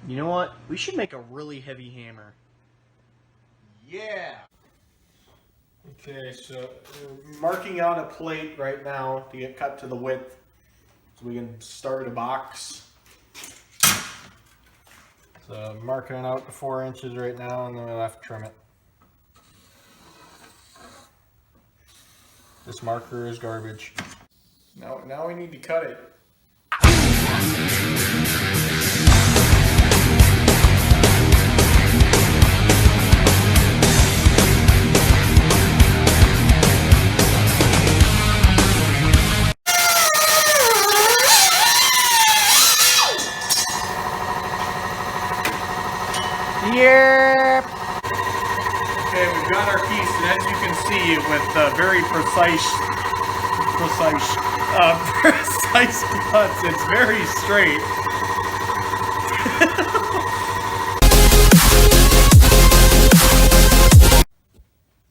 You know what? We should make a really heavy hammer. Yeah! Okay, so we're marking out a plate right now to get cut to the width so we can start a box. So I'm marking it out to 4 inches right now, and then we'll have to trim it. This marker is garbage. Now we need to cut it. Yep. Okay, we've got our piece, and as you can see, with very precise cuts, it's very straight.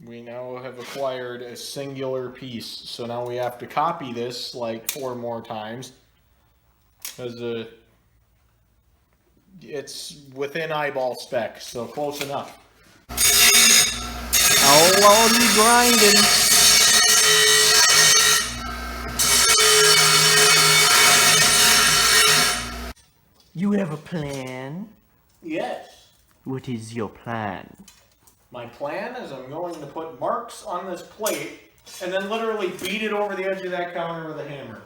We now have acquired a singular piece, so now we have to copy this like 4 more times, because it's within eyeball specs, so close enough. How long are you grinding? You have a plan? Yes. What is your plan? My plan is I'm going to put marks on this plate and then literally beat it over the edge of that counter with a hammer.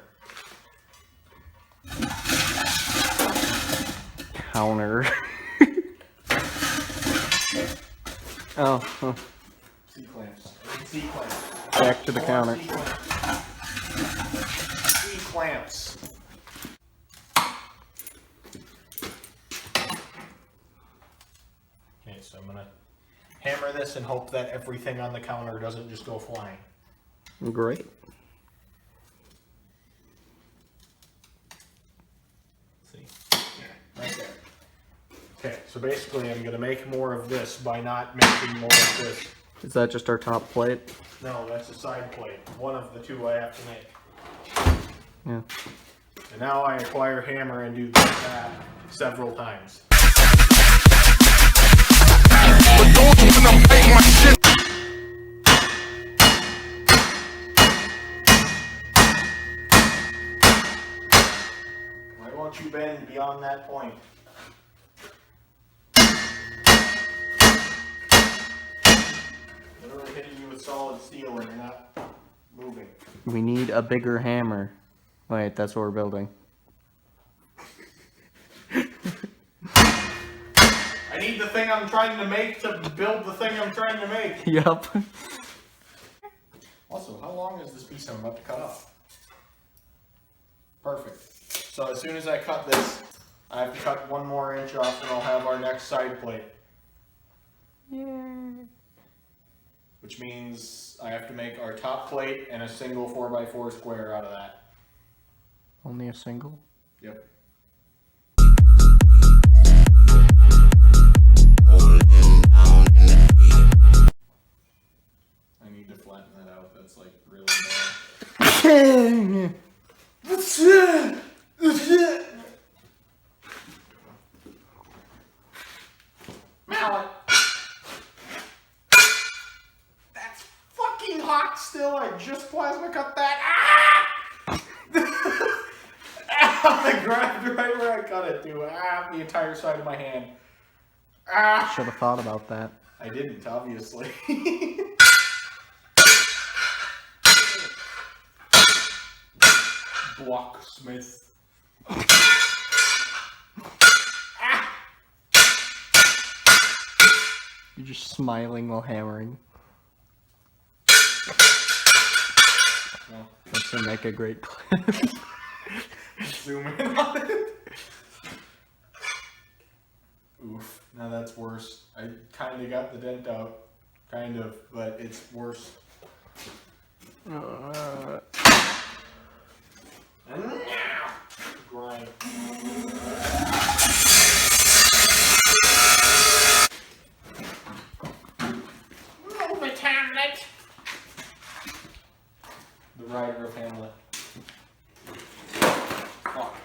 Counter. Oh. C-clamps. C-clamps. Back to the counter. C-clamps. Okay, so I'm going to hammer this and hope that everything on the counter doesn't just go flying. Great. See? Right there. Okay, so basically I'm going to make more of this by not making more of this. Is that just our top plate? No, that's a side plate. One of the 2 I have to make. Yeah. And now I acquire hammer and do that several times. Why won't you bend beyond that point? Literally hitting you with solid steel and you're not moving. We need a bigger hammer. Wait, that's what we're building. I need the thing I'm trying to make to build the thing I'm trying to make. Yup. Also, how long is this piece I'm about to cut off? Perfect. So as soon as I cut this, I have to cut 1 more inch off and I'll have our next side plate. Yeah. Which means I have to make our top plate and a single 4x4 square out of that. Only a single? Yep. I need to flatten that out. That's like really bad. Mallet. That's fucking hot still. I just plasma cut that. Ah! I grabbed right where I cut it to. The entire side of my hand. Should have thought about that. I didn't, obviously. Blocksmith. You're just smiling while hammering. Well, That's gonna make a great clip. zoom in on it. Oof, now that's worse. I kind of got the dent out. Kind of, but it's worse. Grind. Move it, Hamlet! The rider of Hamlet. Fuck.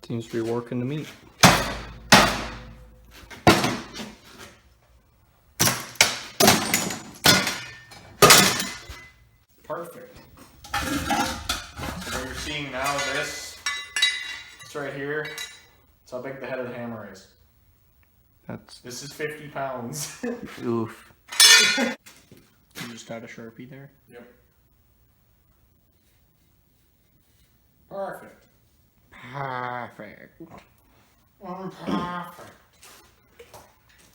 Seems to be working to me. Perfect. So what you're seeing now, this right here, it's how big the head of the hammer is. This is 50 pounds. Oof. You just got a Sharpie there? Yep. Perfect. Perfect. Perfect.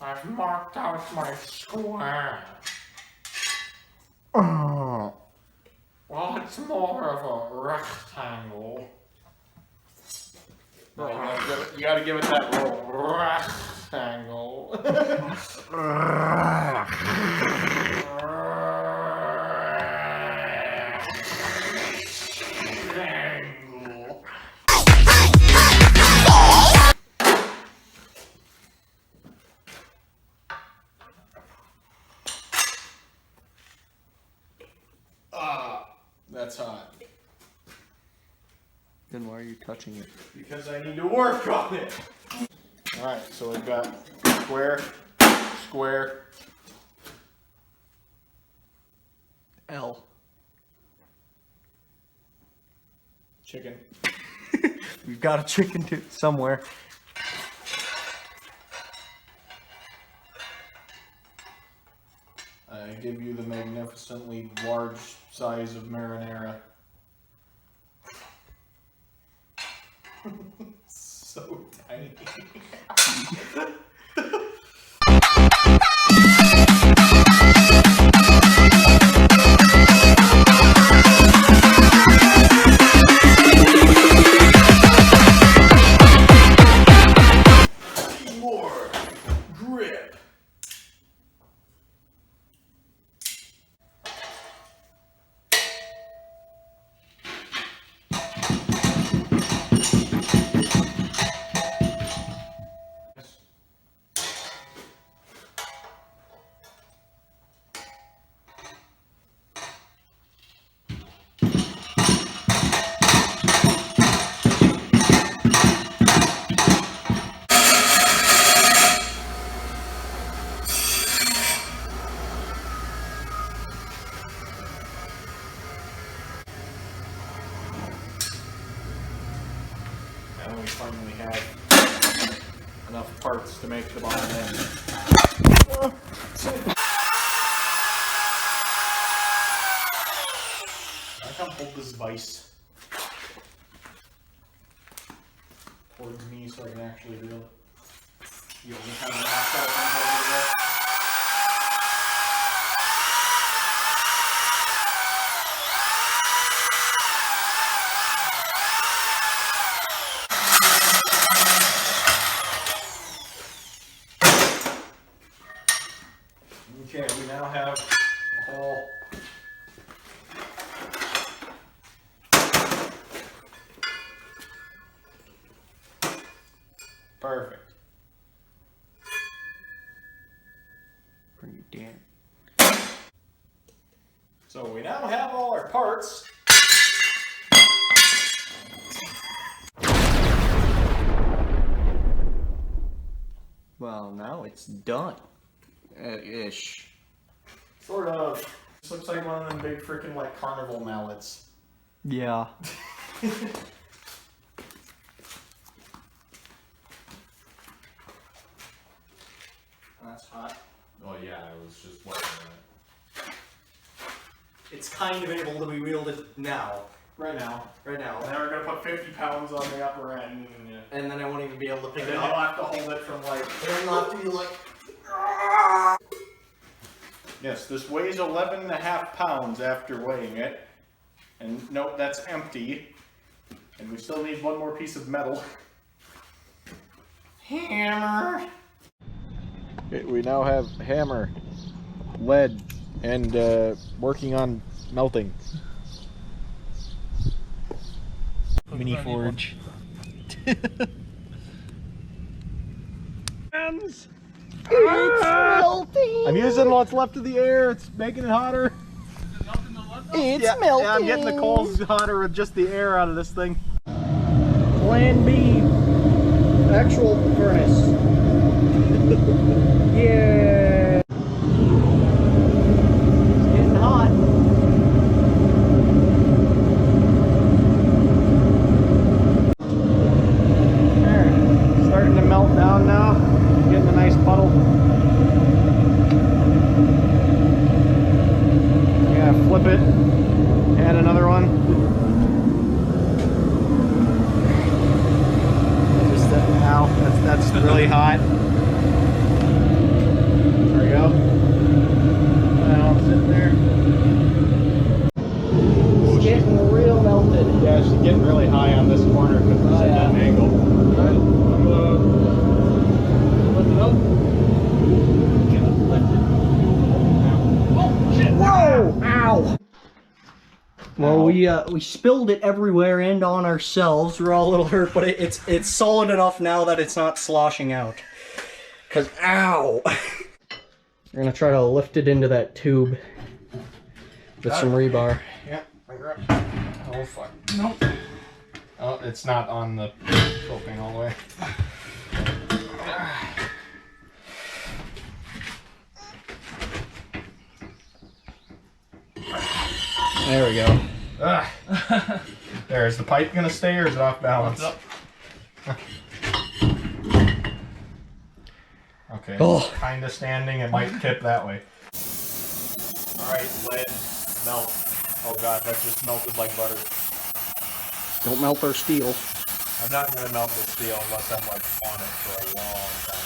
I've marked out my square. Oh. Well, it's more of a rectangle. No, you gotta give it that roll. Rectangle. Rectangle. That's hot. Then why are you touching it? Because I need to work on it. Alright, so we've got square, square, L. chicken. We've got a chicken too somewhere. I give you the magnificently large size of marinara. So tiny. More grip. Now we finally have enough parts to make the bottom end. I can hold this vise towards me so I can actually reel it. You only kind of knocked out things over there. Okay, we now have a whole perfect. Bring it down. So we now have all our parts. Well, now it's done. Ish. Sort of. This looks like one of them big freaking like carnival mallets. Yeah. That's hot. Oh yeah, I was just wondering that. It's kind of able to be wielded now. Right now. Right now. And then we're gonna put 50 pounds on the upper end. And then I won't even be able to pick And it then you'll up. have to hold it from like. And I'll have to be like... Yes, this weighs 11.5 pounds after weighing it. And note that's empty. And we still need one more piece of metal. Hammer! We now have hammer, lead, and working on melting. Mini forge. It's melting! I'm using what's left of the air, it's making it hotter. It's Yeah, melting. I'm getting the coals hotter with just the air out of this thing. Plan B. actual furnace. Yeah. It's getting hot. There. Starting to melt down now. Getting a nice puddle. Yeah, flip it. Add another one. Just ow, that's really hot. There we go. Now it's sitting there. It's getting real melted. Yeah, it's getting really high on this corner because it's at an angle. Alright, I'm gonna lift it up. Get it lifted. Oh shit! Whoa! Ow! Well, we spilled it everywhere and on ourselves. We're all a little hurt, but it's solid enough now that it's not sloshing out. Cause ow! We're gonna try to lift it into that tube with some rebar. Yeah, oh fuck. Nope. Oh, it's not on the propane all the way. There we go. There, is the pipe gonna stay or is it off balance? Okay, Oh. kind of standing, it might tip that way. Alright, lead, melt. Oh god, that just melted like butter. Don't melt our steel. I'm not gonna melt the steel unless I'm like on it for a long time.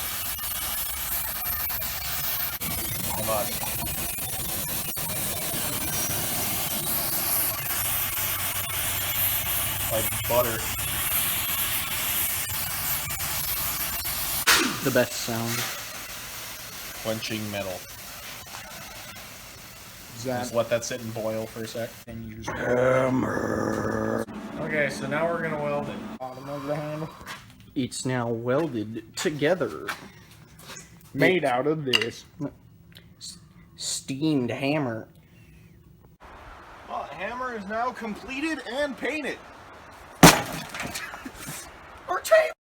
Come on. Like butter. The best sound. Quenching metal. Just let that sit and boil for a sec and use Hermer. Okay, so now we're gonna weld it. Bottom of the handle. It's now welded together. Made out of this. Steamed hammer. Well, the hammer is now completed and painted. Or tape.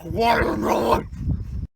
Watermelon!